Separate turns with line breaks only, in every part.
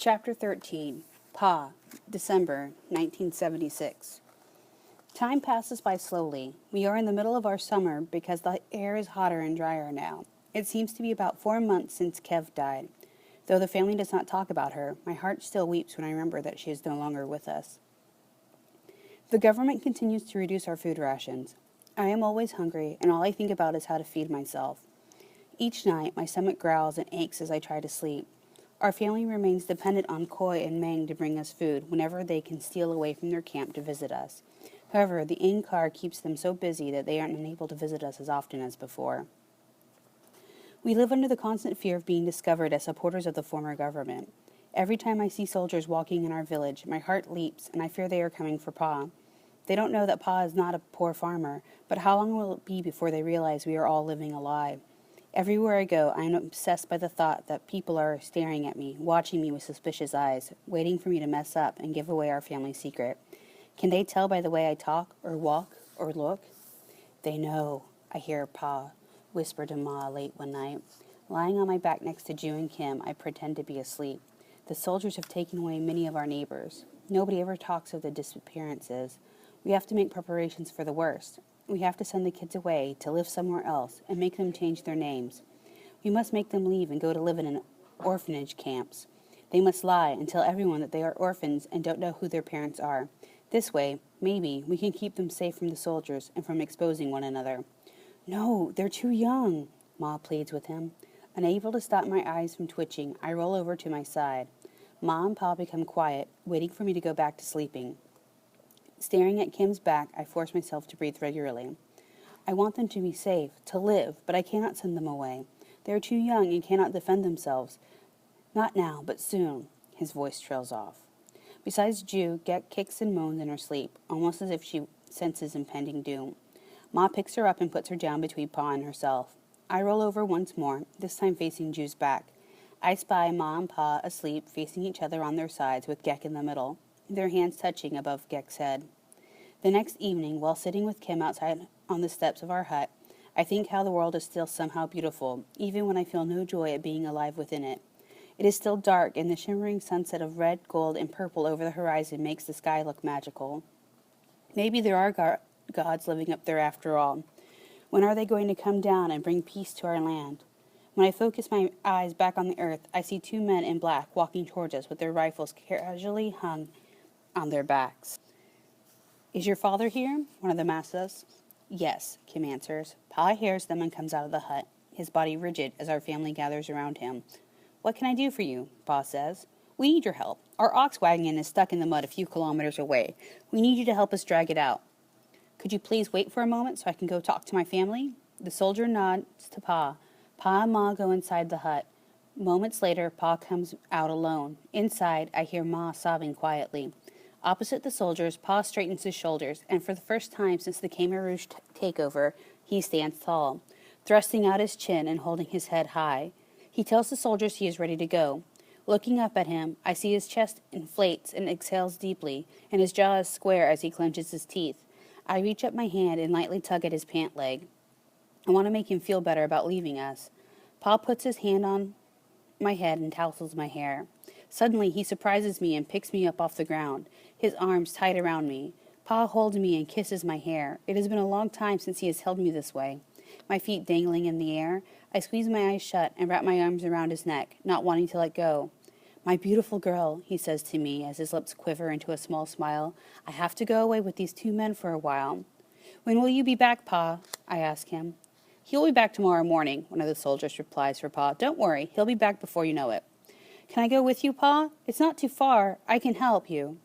Chapter 13, Pa, December 1976. Time passes by slowly. We are in the middle of our summer because the air is hotter and drier now. It seems to be about 4 months since Kev died. Though the family does not talk about her, my heart still weeps when I remember that she is no longer with us. The government continues to reduce our food rations. I am always hungry, and all I think about is how to feed myself. Each night, my stomach growls and aches as I try to sleep. Our family remains dependent on Koi and Meng to bring us food whenever they can steal away from their camp to visit us. However, the in-car keeps them so busy that they aren't unable to visit us as often as before. We live under the constant fear of being discovered as supporters of the former government. Every time I see soldiers walking in our village, my heart leaps and I fear they are coming for Pa. They don't know that Pa is not a poor farmer, but how long will it be before they realize we are all living a lie? Everywhere I go, I am obsessed by the thought that people are staring at me, watching me with suspicious eyes, waiting for me to mess up and give away our family secret. Can they tell by the way I talk, or walk, or look? They know, I hear Pa whisper to Ma late one night. Lying on my back next to Ju and Kim, I pretend to be asleep. The soldiers have taken away many of our neighbors. Nobody ever talks of the disappearances. We have to make preparations for the worst. We have to send the kids away to live somewhere else and make them change their names. We must make them leave and go to live in orphanage camps. They must lie and tell everyone that they are orphans and don't know who their parents are. This way, maybe, we can keep them safe from the soldiers and from exposing one another. No, they're too young, Ma pleads with him. Unable to stop my eyes from twitching, I roll over to my side. Ma and Pa become quiet, waiting for me to go back to sleeping. Staring at Kim's back, I force myself to breathe regularly. I want them to be safe, to live, but I cannot send them away. They are too young and cannot defend themselves. Not now, but soon. His voice trails off. Besides Ju, Gek kicks and moans in her sleep, almost as if she senses impending doom. Ma picks her up and puts her down between Pa and herself. I roll over once more, this time facing Ju's back. I spy Ma and Pa asleep, facing each other on their sides with Gek in the middle, their hands touching above Gek's head. The next evening, while sitting with Kim outside on the steps of our hut, I think how the world is still somehow beautiful, even when I feel no joy at being alive within it. It is still dark, and the shimmering sunset of red, gold, and purple over the horizon makes the sky look magical. Maybe there are gods living up there after all. When are they going to come down and bring peace to our land? When I focus my eyes back on the earth, I see 2 men in black walking towards us with their rifles casually hung on their backs. Is your father here? One of them asks us. Yes, Kim answers. Pa hears them and comes out of the hut, his body rigid as our family gathers around him. What can I do for you? Pa says. We need your help. Our ox wagon is stuck in the mud a few kilometers away. We need you to help us drag it out. Could you please wait for a moment so I can go talk to my family? The soldier nods to Pa. Pa and Ma go inside the hut. Moments later, Pa comes out alone. Inside, I hear Ma sobbing quietly. Opposite the soldiers, Pa straightens his shoulders, and for the first time since the Khmer Rouge takeover, he stands tall, thrusting out his chin and holding his head high. He tells the soldiers he is ready to go. Looking up at him, I see his chest inflates and exhales deeply, and his jaw is square as he clenches his teeth. I reach up my hand and lightly tug at his pant leg. I want to make him feel better about leaving us. Pa puts his hand on my head and tousles my hair. Suddenly, he surprises me and picks me up off the ground, his arms tight around me. Pa holds me and kisses my hair. It has been a long time since he has held me this way. My feet dangling in the air, I squeeze my eyes shut and wrap my arms around his neck, not wanting to let go. My beautiful girl, he says to me as his lips quiver into a small smile. I have to go away with these 2 men for a while. When will you be back, Pa? I ask him. He'll be back tomorrow morning, one of the soldiers replies for Pa. Don't worry, he'll be back before you know it. Can I go with you, Pa? It's not too far. I can help you.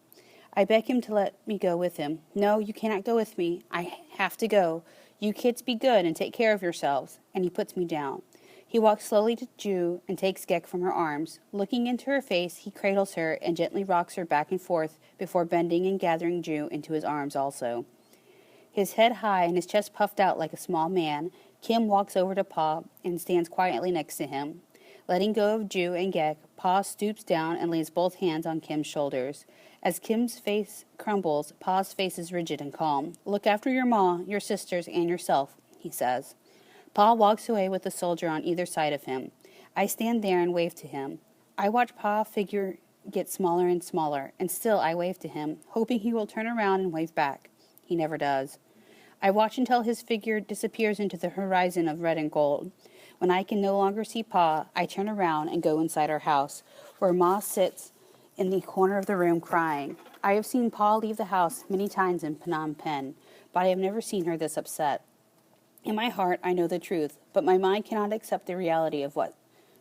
I beg him to let me go with him. No, you cannot go with me. I have to go. You kids be good and take care of yourselves. And he puts me down. He walks slowly to Ju and takes Gek from her arms. Looking into her face, he cradles her and gently rocks her back and forth before bending and gathering Ju into his arms also. His head high and his chest puffed out like a small man, Kim walks over to Pa and stands quietly next to him. Letting go of Ju and Gek, Pa stoops down and lays both hands on Kim's shoulders. As Kim's face crumbles, Pa's face is rigid and calm. Look after your ma, your sisters, and yourself, he says. Pa walks away with the soldier on either side of him. I stand there and wave to him. I watch Pa figure gets smaller and smaller, and still I wave to him, hoping he will turn around and wave back. He never does. I watch until his figure disappears into the horizon of red and gold. When I can no longer see Pa, I turn around and go inside our house, where Ma sits in the corner of the room crying. I have seen Pa leave the house many times in Phnom Penh, but I have never seen her this upset. In my heart, I know the truth, but my mind cannot accept the reality of what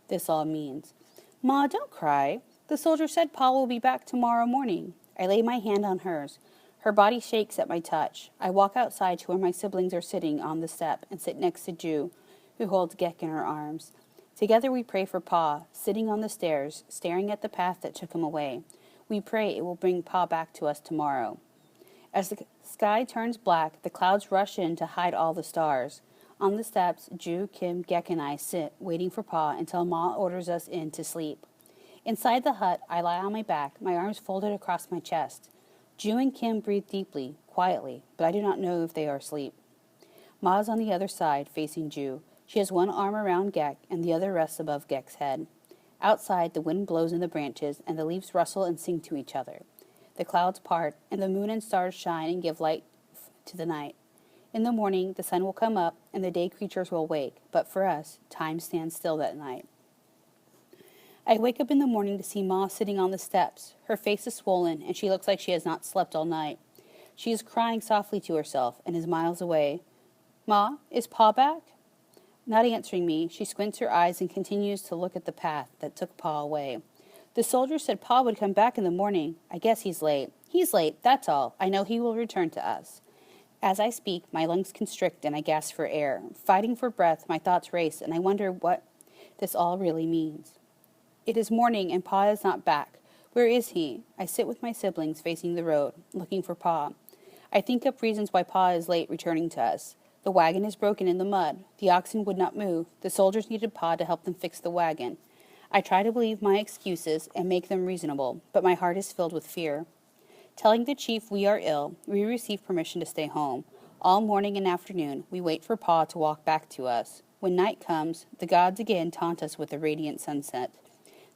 this all means. Ma, don't cry. The soldier said Pa will be back tomorrow morning. I lay my hand on hers. Her body shakes at my touch. I walk outside to where my siblings are sitting on the step and sit next to Ju, who holds Gek in her arms. Together we pray for Pa, sitting on the stairs, staring at the path that took him away. We pray it will bring Pa back to us tomorrow. As the sky turns black, the clouds rush in to hide all the stars. On the steps, Ju, Kim, Gek, and I sit, waiting for Pa until Ma orders us in to sleep. Inside the hut, I lie on my back, my arms folded across my chest. Ju and Kim breathe deeply, quietly, but I do not know if they are asleep. Ma is on the other side, facing Ju. She has one arm around Gek, and the other rests above Gek's head. Outside, the wind blows in the branches, and the leaves rustle and sing to each other. The clouds part, and the moon and stars shine and give light to the night. In the morning, the sun will come up, and the day creatures will wake, but for us, time stands still that night. I wake up in the morning to see Ma sitting on the steps. Her face is swollen, and she looks like she has not slept all night. She is crying softly to herself, and is miles away. Ma, is Pa back? Not answering me, she squints her eyes and continues to look at the path that took Pa away. The soldier said Pa would come back in the morning. I guess he's late. He's late, that's all. I know he will return to us. As I speak, my lungs constrict and I gasp for air. Fighting for breath, my thoughts race, and I wonder what this all really means. It is morning, and Pa is not back. Where is he? I sit with my siblings facing the road, looking for Pa. I think up reasons why Pa is late returning to us. The wagon is broken in the mud. The oxen would not move. The soldiers needed Pa to help them fix the wagon. I try to believe my excuses and make them reasonable, but my heart is filled with fear. Telling the chief we are ill, we receive permission to stay home. All morning and afternoon, we wait for Pa to walk back to us. When night comes, the gods again taunt us with a radiant sunset.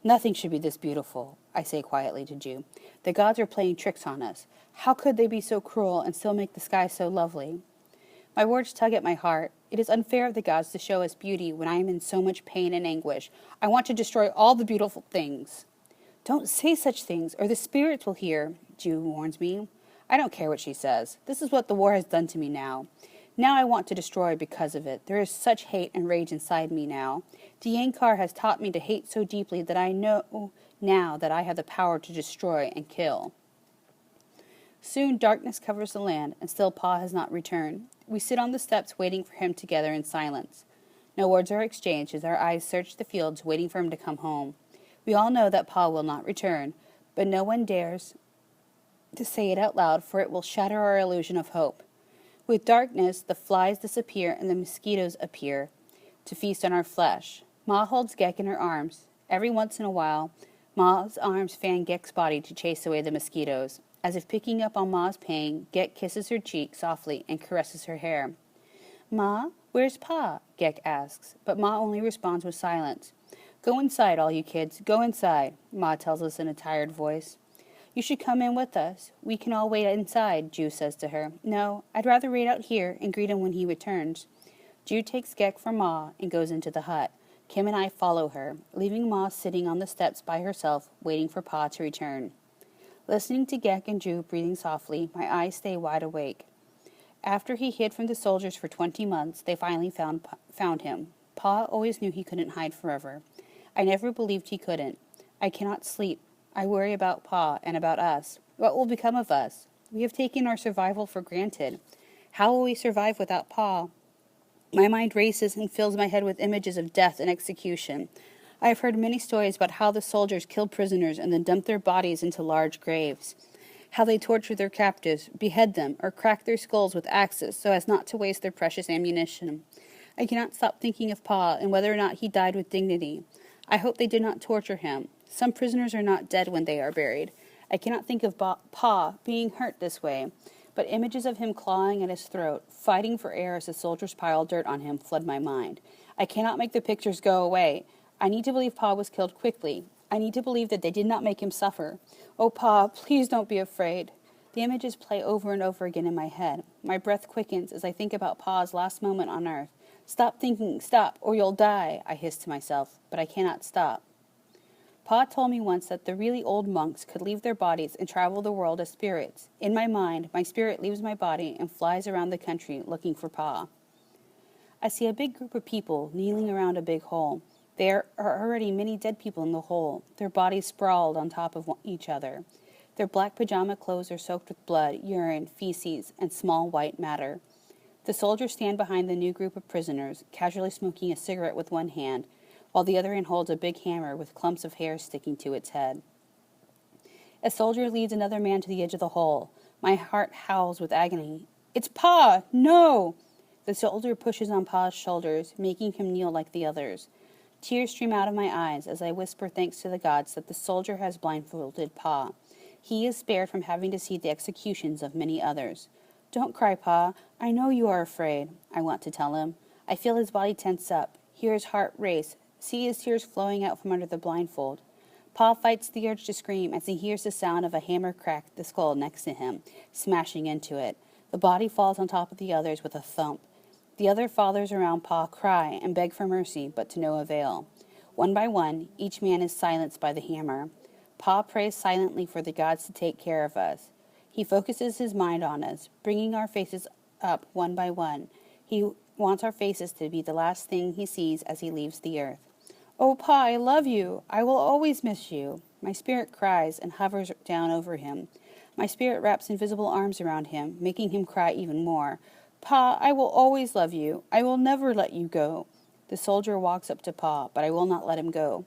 Nothing should be this beautiful, I say quietly to Ju. The gods are playing tricks on us. How could they be so cruel and still make the sky so lovely? My words tug at my heart. It is unfair of the gods to show us beauty when I am in so much pain and anguish. I want to destroy all the beautiful things. Don't say such things, or the spirits will hear, Ju warns me. I don't care what she says. This is what the war has done to me now. Now I want to destroy because of it. There is such hate and rage inside me now. Diankar has taught me to hate so deeply that I know now that I have the power to destroy and kill. Soon darkness covers the land, and still Pa has not returned. We sit on the steps waiting for him together in silence. No words are exchanged as our eyes search the fields waiting for him to come home. We all know that Pa will not return, but no one dares to say it out loud, for it will shatter our illusion of hope. With darkness, the flies disappear and the mosquitoes appear to feast on our flesh. Ma holds Gek in her arms. Every once in a while, Ma's arms fan Gek's body to chase away the mosquitoes. As if picking up on Ma's pain, Gek kisses her cheek softly and caresses her hair. Ma, where's Pa? Gek asks, but Ma only responds with silence. Go inside, all you kids. Go inside, Ma tells us in a tired voice. You should come in with us. We can all wait inside, Ju says to her. No, I'd rather wait out here and greet him when he returns. Ju takes Gek from Ma and goes into the hut. Kim and I follow her, leaving Ma sitting on the steps by herself, waiting for Pa to return. Listening to Gek and Ju breathing softly, my eyes stay wide awake. After he hid from the soldiers for 20 months, they finally found him. Pa always knew he couldn't hide forever. I never believed he couldn't. I cannot sleep. I worry about Pa and about us. What will become of us? We have taken our survival for granted. How will we survive without Pa? My mind races and fills my head with images of death and execution. I have heard many stories about how the soldiers killed prisoners and then dumped their bodies into large graves. How they tortured their captives, behead them, or crack their skulls with axes so as not to waste their precious ammunition. I cannot stop thinking of Pa and whether or not he died with dignity. I hope they did not torture him. Some prisoners are not dead when they are buried. I cannot think of Pa being hurt this way, but images of him clawing at his throat, fighting for air as the soldiers piled dirt on him, flood my mind. I cannot make the pictures go away. I need to believe Pa was killed quickly. I need to believe that they did not make him suffer. Oh, Pa, please don't be afraid. The images play over and over again in my head. My breath quickens as I think about Pa's last moment on earth. Stop thinking, stop, or you'll die, I hiss to myself, but I cannot stop. Pa told me once that the really old monks could leave their bodies and travel the world as spirits. In my mind, my spirit leaves my body and flies around the country looking for Pa. I see a big group of people kneeling around a big hole. There are already many dead people in the hole, their bodies sprawled on top of each other. Their black pajama clothes are soaked with blood, urine, feces, and small white matter. The soldiers stand behind the new group of prisoners, casually smoking a cigarette with one hand, while the other hand holds a big hammer with clumps of hair sticking to its head. A soldier leads another man to the edge of the hole. My heart howls with agony. It's Pa! No! The soldier pushes on Pa's shoulders, making him kneel like the others. Tears stream out of my eyes as I whisper thanks to the gods that the soldier has blindfolded Pa. He is spared from having to see the executions of many others. Don't cry, Pa. I know you are afraid, I want to tell him. I feel his body tense up, hear his heart race, see his tears flowing out from under the blindfold. Pa fights the urge to scream as he hears the sound of a hammer crack the skull next to him, smashing into it. The body falls on top of the others with a thump. The other fathers around Pa cry and beg for mercy, but to no avail. One by one, each man is silenced by the hammer. Pa prays silently for the gods to take care of us. He focuses his mind on us, bringing our faces up one by one. He wants our faces to be the last thing he sees as he leaves the earth. Oh, Pa, I love you. I will always miss you. My spirit cries and hovers down over him. My spirit wraps invisible arms around him, making him cry even more. Pa, I will always love you. I will never let you go. The soldier walks up to Pa, but I will not let him go.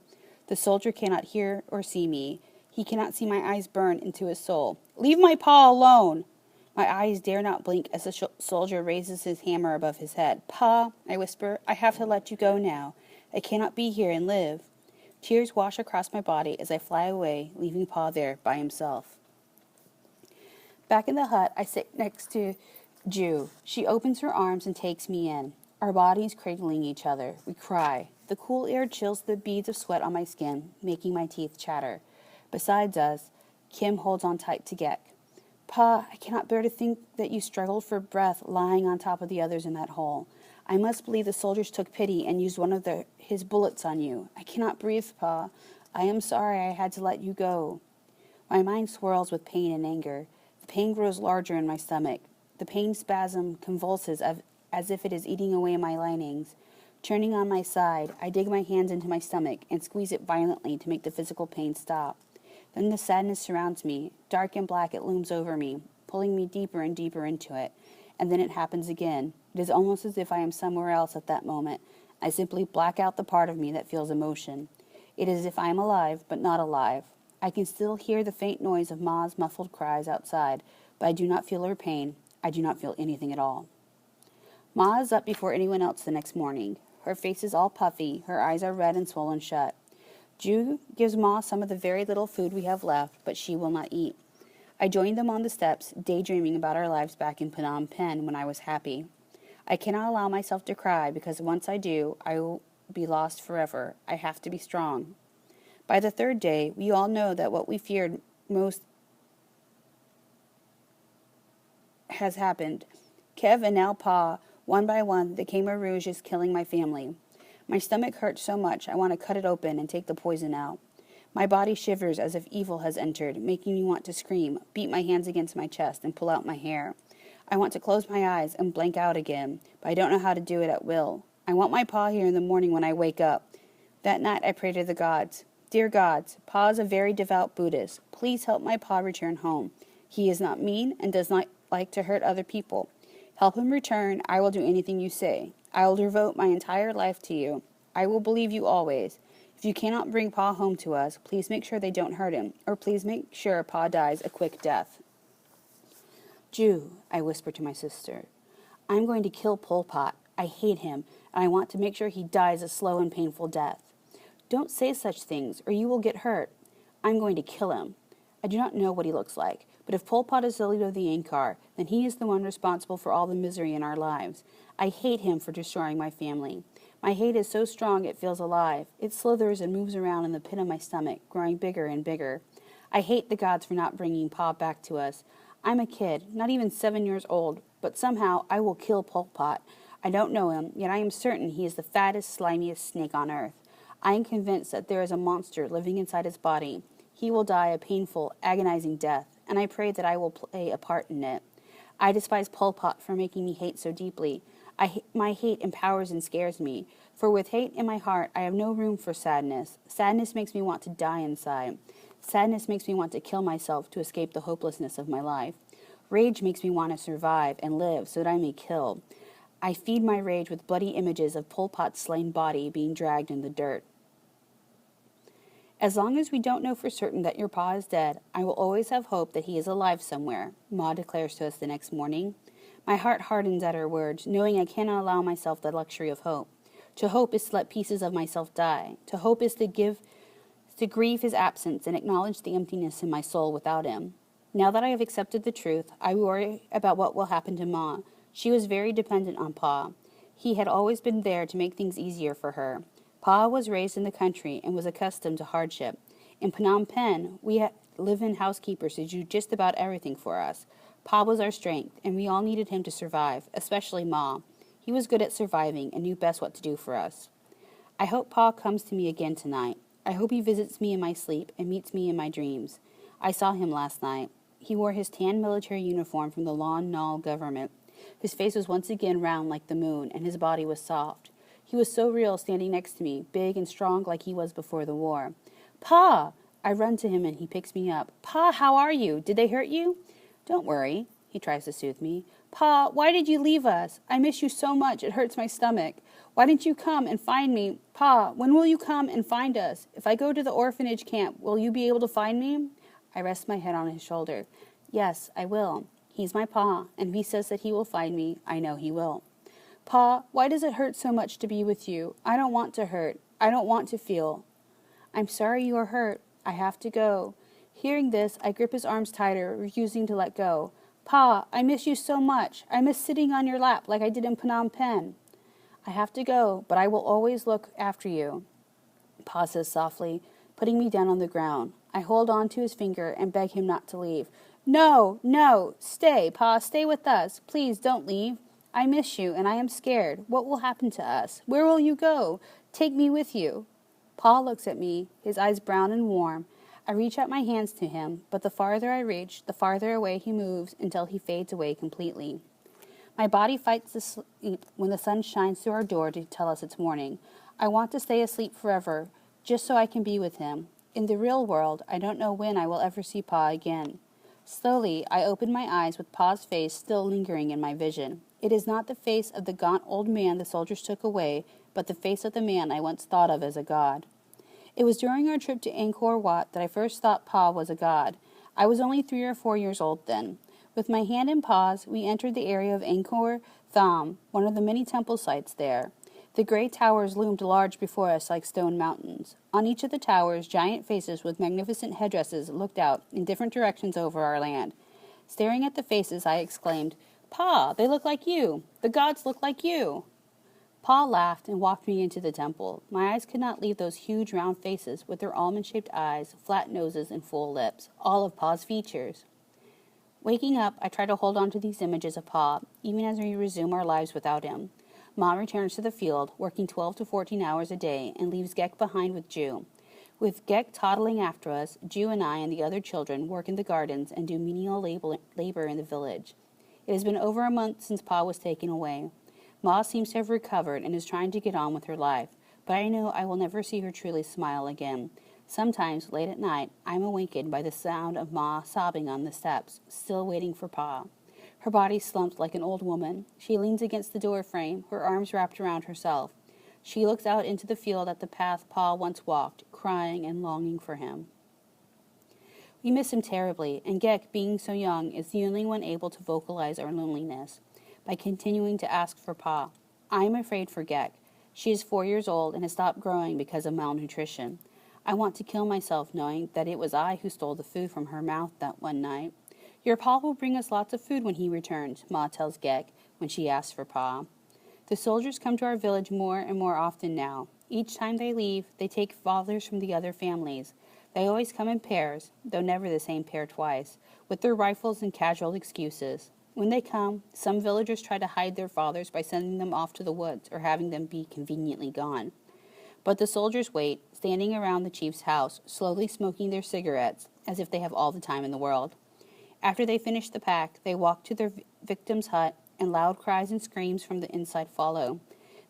The soldier cannot hear or see me. He cannot see my eyes burn into his soul. Leave my Pa alone! My eyes dare not blink as the soldier raises his hammer above his head. Pa, I whisper, I have to let you go now. I cannot be here and live. Tears wash across my body as I fly away, leaving Pa there by himself. Back in the hut, I sit next to Ju. She opens her arms and takes me in. Our bodies cradling each other. We cry. The cool air chills the beads of sweat on my skin, making my teeth chatter. Besides us, Kim holds on tight to Gek. Pa, I cannot bear to think that you struggled for breath lying on top of the others in that hole. I must believe the soldiers took pity and used one of his bullets on you. I cannot breathe, Pa. I am sorry I had to let you go. My mind swirls with pain and anger. The pain grows larger in my stomach. The pain spasm convulses as if it is eating away my linings. Turning on my side, I dig my hands into my stomach and squeeze it violently to make the physical pain stop. Then the sadness surrounds me. Dark and black it looms over me, pulling me deeper and deeper into it. And then it happens again. It is almost as if I am somewhere else at that moment. I simply black out the part of me that feels emotion. It is as if I am alive, but not alive. I can still hear the faint noise of Ma's muffled cries outside, but I do not feel her pain. I do not feel anything at all. Ma is up before anyone else the next morning. Her face is all puffy. Her eyes are red and swollen shut. Ju gives Ma some of the very little food we have left, but she will not eat. I join them on the steps, daydreaming about our lives back in Phnom Penh when I was happy. I cannot allow myself to cry because once I do, I will be lost forever. I have to be strong. By the third day, we all know that what we feared most has happened. Kev and now Pa, one by one, the Khmer Rouge is killing my family. My stomach hurts so much I want to cut it open and take the poison out. My body shivers as if evil has entered, making me want to scream, beat my hands against my chest, and pull out my hair. I want to close my eyes and blank out again, but I don't know how to do it at will. I want my Pa here in the morning when I wake up. That night I pray to the gods. Dear gods, Pa is a very devout Buddhist. Please help my Pa return home. He is not mean and does not like to hurt other people. Help him return. I will do anything you say. I will devote my entire life to you. I will believe you always. If you cannot bring Pa home to us, please make sure they don't hurt him, or please make sure Pa dies a quick death. Ju, I whisper to my sister, I'm going to kill Pol Pot. I hate him, and I want to make sure he dies a slow and painful death. Don't say such things, or you will get hurt. I'm going to kill him. I do not know what he looks like, but if Pol Pot is the leader of the Angkar, then he is the one responsible for all the misery in our lives. I hate him for destroying my family. My hate is so strong it feels alive. It slithers and moves around in the pit of my stomach, growing bigger and bigger. I hate the gods for not bringing Pa back to us. I'm a kid, not even 7 years old, but somehow I will kill Pol Pot. I don't know him, yet I am certain he is the fattest, slimiest snake on earth. I am convinced that there is a monster living inside his body. He will die a painful, agonizing death, and I pray that I will play a part in it. I despise Pol Pot for making me hate so deeply. My hate empowers and scares me, for with hate in my heart I have no room for sadness. Sadness makes me want to die inside. Sadness makes me want to kill myself to escape the hopelessness of my life. Rage makes me want to survive and live so that I may kill. I feed my rage with bloody images of Pol Pot's slain body being dragged in the dirt. As long as we don't know for certain that your Pa is dead, I will always have hope that he is alive somewhere, Ma declares to us the next morning. My heart hardens at her words, knowing I cannot allow myself the luxury of hope. To hope is to let pieces of myself die. To hope is to grieve his absence and acknowledge the emptiness in my soul without him. Now that I have accepted the truth, I worry about what will happen to Ma. She was very dependent on Pa. He had always been there to make things easier for her. Pa was raised in the country and was accustomed to hardship. In Phnom Penh, we had live-in housekeepers who do just about everything for us. Pa was our strength, and we all needed him to survive, especially Ma. He was good at surviving and knew best what to do for us. I hope Pa comes to me again tonight. I hope he visits me in my sleep and meets me in my dreams. I saw him last night. He wore his tan military uniform from the Lon Nol government. His face was once again round like the moon, and his body was soft. He was so real standing next to me, big and strong like he was before the war. Pa! I run to him and he picks me up. Pa, how are you? Did they hurt you? Don't worry, he tries to soothe me. Pa, why did you leave us? I miss you so much, it hurts my stomach. Why didn't you come and find me? Pa, when will you come and find us? If I go to the orphanage camp, will you be able to find me? I rest my head on his shoulder. Yes, I will. He's my Pa, and if he says that he will find me, I know he will. Pa, why does it hurt so much to be with you? I don't want to hurt. I don't want to feel. I'm sorry you are hurt. I have to go. Hearing this, I grip his arms tighter, refusing to let go. Pa, I miss you so much. I miss sitting on your lap like I did in Phnom Penh. I have to go, but I will always look after you. Pa says softly, putting me down on the ground. I hold on to his finger and beg him not to leave. No, no, stay, Pa, stay with us. Please don't leave. I miss you, and I am scared. What will happen to us? Where will you go? Take me with you. Pa looks at me, his eyes brown and warm. I reach out my hands to him, but the farther I reach, the farther away he moves until he fades away completely. My body fights to sleep when the sun shines through our door to tell us it's morning. I want to stay asleep forever, just so I can be with him. In the real world, I don't know when I will ever see Pa again. Slowly, I open my eyes with Pa's face still lingering in my vision. It is not the face of the gaunt old man the soldiers took away, but the face of the man I once thought of as a god. It was during our trip to Angkor Wat that I first thought Pa was a god. I was only 3 or 4 years old then. With my hand in Pa's, we entered the area of Angkor Thom, one of the many temple sites there. The great towers loomed large before us like stone mountains. On each of the towers, giant faces with magnificent headdresses looked out in different directions over our land. Staring at the faces, I exclaimed, Pa, they look like you. The gods look like you. Pa laughed and walked me into the temple. My eyes could not leave those huge round faces with their almond-shaped eyes, flat noses, and full lips, all of Pa's features. Waking up, I try to hold on to these images of Pa, even as we resume our lives without him. Ma returns to the field, working 12 to 14 hours a day, and leaves Gek behind with Ju. With Gek toddling after us, Ju and I and the other children work in the gardens and do menial labor in the village. It has been over a month since Pa was taken away. Ma seems to have recovered and is trying to get on with her life, but I know I will never see her truly smile again. Sometimes, late at night, I am awakened by the sound of Ma sobbing on the steps, still waiting for Pa. Her body slumped like an old woman. She leans against the door frame, her arms wrapped around herself. She looks out into the field at the path Pa once walked, crying and longing for him. We miss him terribly, and Gek, being so young, is the only one able to vocalize our loneliness by continuing to ask for Pa. I am afraid for Gek. She is 4 years old and has stopped growing because of malnutrition. I want to kill myself knowing that it was I who stole the food from her mouth that one night. Your Pa will bring us lots of food when he returns, Ma tells Gek when she asks for Pa. The soldiers come to our village more and more often now. Each time they leave, they take fathers from the other families. They always come in pairs, though never the same pair twice, with their rifles and casual excuses. When they come, some villagers try to hide their fathers by sending them off to the woods or having them be conveniently gone. But the soldiers wait, standing around the chief's house, slowly smoking their cigarettes, as if they have all the time in the world. After they finish the pack, they walk to their victim's hut, and loud cries and screams from the inside follow.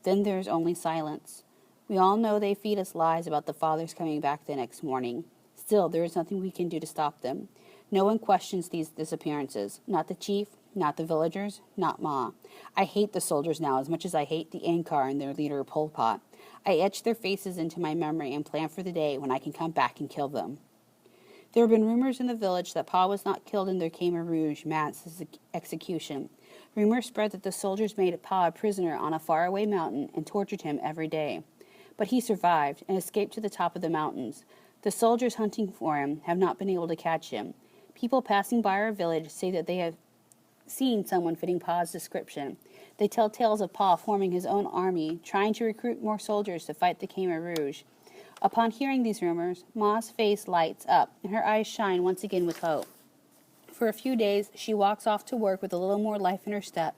Then there is only silence. We all know they feed us lies about the fathers coming back the next morning. Still, there is nothing we can do to stop them. No one questions these disappearances. Not the chief, not the villagers, not Ma. I hate the soldiers now as much as I hate the Ankar and their leader Pol Pot. I etch their faces into my memory and plan for the day when I can come back and kill them. There have been rumors in the village that Pa was not killed in their Khmer Rouge mass execution. Rumors spread that the soldiers made Pa a prisoner on a faraway mountain and tortured him every day. But he survived and escaped to the top of the mountains. The soldiers hunting for him have not been able to catch him. People passing by our village say that they have seen someone fitting Pa's description. They tell tales of Pa forming his own army, trying to recruit more soldiers to fight the Khmer Rouge. Upon hearing these rumors, Ma's face lights up, and her eyes shine once again with hope. For a few days, she walks off to work with a little more life in her step,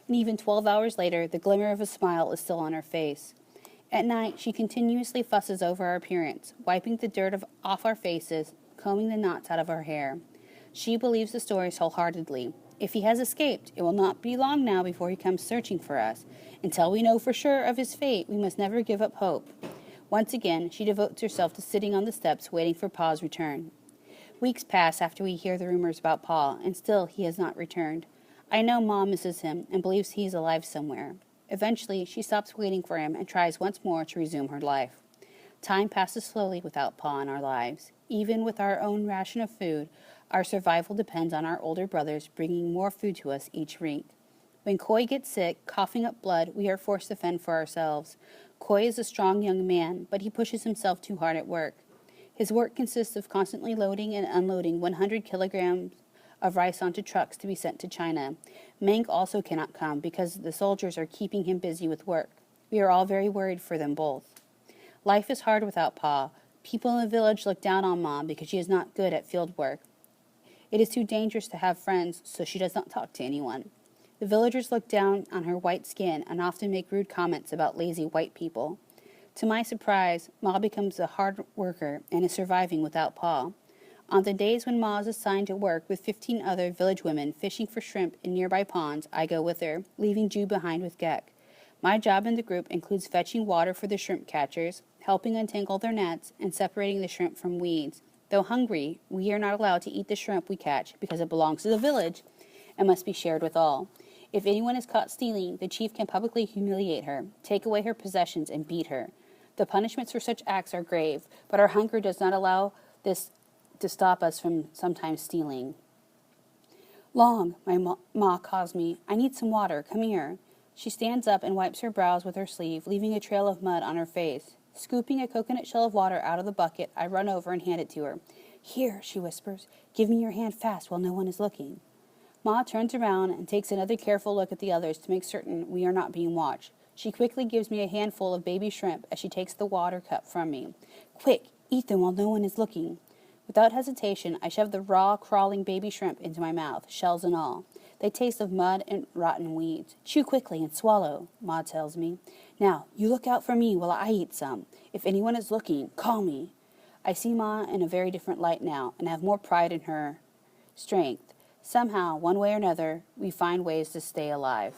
and even 12 hours later, the glimmer of a smile is still on her face. At night, she continuously fusses over our appearance, wiping the dirt off our faces, combing the knots out of our hair. She believes the stories wholeheartedly. If he has escaped, it will not be long now before he comes searching for us. Until we know for sure of his fate, we must never give up hope. Once again, she devotes herself to sitting on the steps waiting for Pa's return. Weeks pass after we hear the rumors about Pa, and still he has not returned. I know Ma misses him and believes he is alive somewhere. Eventually, she stops waiting for him and tries once more to resume her life. Time passes slowly without Pa in our lives. Even with our own ration of food, our survival depends on our older brothers bringing more food to us each week. When Koi gets sick, coughing up blood, we are forced to fend for ourselves. Koi is a strong young man, but he pushes himself too hard at work. His work consists of constantly loading and unloading 100 kilograms of rice onto trucks to be sent to China. Meng also cannot come because the soldiers are keeping him busy with work. We are all very worried for them both. Life is hard without Pa. People in the village look down on Ma because she is not good at field work. It is too dangerous to have friends, so she does not talk to anyone. The villagers look down on her white skin and often make rude comments about lazy white people. To my surprise, Ma becomes a hard worker and is surviving without Pa. On the days when Ma is assigned to work with 15 other village women fishing for shrimp in nearby ponds, I go with her, leaving Ju behind with Gek. My job in the group includes fetching water for the shrimp catchers, helping untangle their nets, and separating the shrimp from weeds. Though hungry, we are not allowed to eat the shrimp we catch because it belongs to the village and must be shared with all. If anyone is caught stealing, the chief can publicly humiliate her, take away her possessions, and beat her. The punishments for such acts are grave, but our hunger does not allow this to stop us from sometimes stealing. Long, my ma calls me. I need some water. Come here. She stands up and wipes her brows with her sleeve, leaving a trail of mud on her face. Scooping a coconut shell of water out of the bucket, I run over and hand it to her. Here, she whispers. Give me your hand fast while no one is looking. Ma turns around and takes another careful look at the others to make certain we are not being watched. She quickly gives me a handful of baby shrimp as she takes the water cup from me. Quick, eat them while no one is looking. Without hesitation, I shove the raw, crawling baby shrimp into my mouth, shells and all. They taste of mud and rotten weeds. Chew quickly and swallow, Ma tells me. Now, you look out for me while I eat some. If anyone is looking, call me. I see Ma in a very different light now and have more pride in her strength. Somehow, one way or another, we find ways to stay alive.